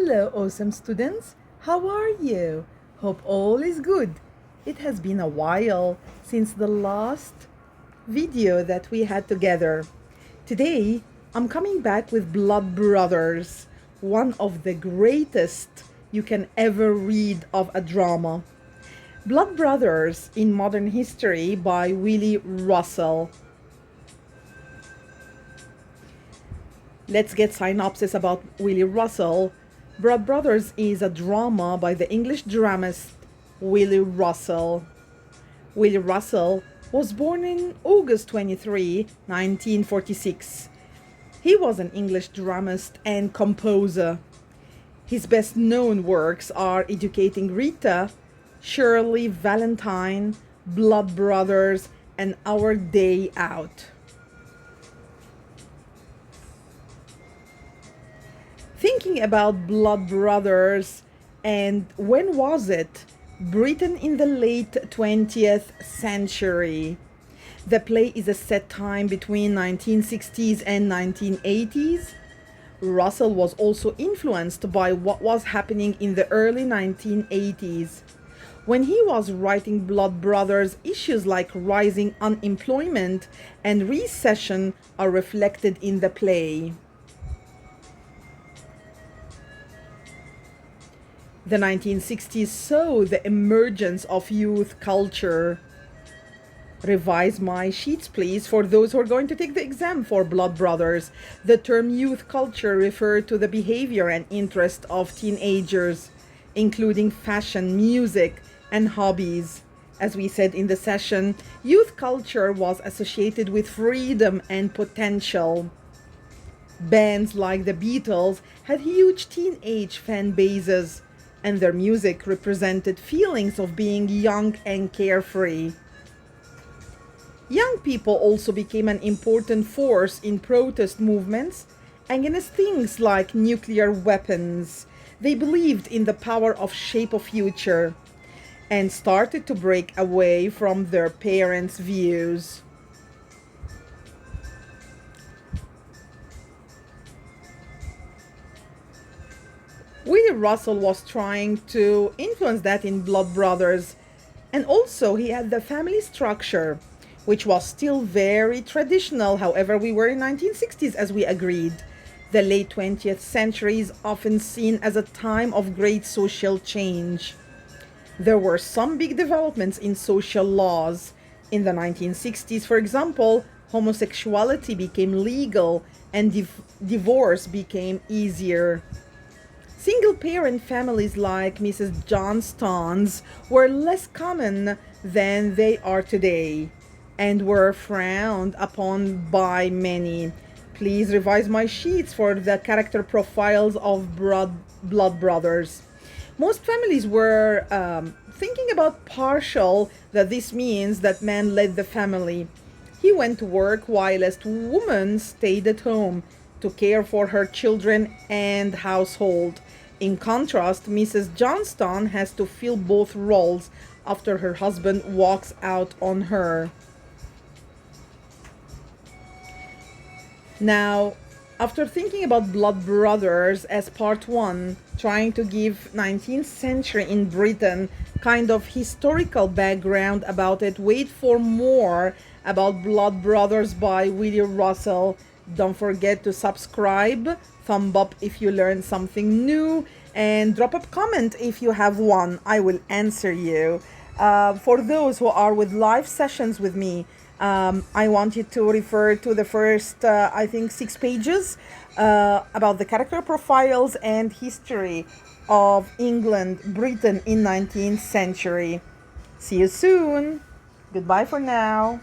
Hello, awesome students. How are you? Hope all is good. It has been a while since the last video that we had together. Today, I'm coming back with Blood Brothers, one of the greatest you can ever read of a drama. Blood Brothers in Modern History by Willy Russell. Let's get synopsis about Willy Russell. Blood Brothers is a drama by the English dramatist Willy Russell. Willy Russell was born in August 23, 1946. He was an English dramatist and composer. His best known works are Educating Rita, Shirley Valentine, Blood Brothers, and Our Day Out. Thinking about Blood Brothers and when was it? Britain in the late 20th century. The play is a set time between 1960s and 1980s. Russell was also influenced by what was happening in the early 1980s. When he was writing Blood Brothers, issues like rising unemployment and recession are reflected in the play. The 1960s saw the emergence of youth culture. Revise my sheets, please, for those who are going to take the exam for Blood Brothers. The term youth culture referred to the behavior and interest of teenagers, including fashion, music, and hobbies. As we said in the session, youth culture was associated with freedom and potential. Bands like the Beatles had huge teenage fan bases, and their music represented feelings of being young and carefree. Young people also became an important force in protest movements against things like nuclear weapons. They believed in the power of shape a future and started to break away from their parents' views. Willy Russell was trying to influence that in Blood Brothers, and also he had the family structure, which was still very traditional. However, we were in 1960s, as we agreed. The late 20th century is often seen as a time of great social change. There were some big developments in social laws. In the 1960s, for example, homosexuality became legal and divorce became easier. Single-parent families like Mrs. Johnston's were less common than they are today and were frowned upon by many. Please revise my sheets for the character profiles of Blood Brothers. Most families were thinking about partial, that this means that man led the family. He went to work whilst woman stayed at home to care for her children and household. In contrast, Mrs. Johnston has to fill both roles after her husband walks out on her. Now, after thinking about Blood Brothers as part 1, trying to give 19th century in Britain kind of historical background about it, wait for more about Blood Brothers by Willy Russell. Don't forget to subscribe, thumb up if you learned something new, and drop a comment if you have one. I will answer you. For those who are with live sessions with me, I want you to refer to the first, 6 pages about the character profiles and history of England, Britain in 19th century. See you soon. Goodbye for now.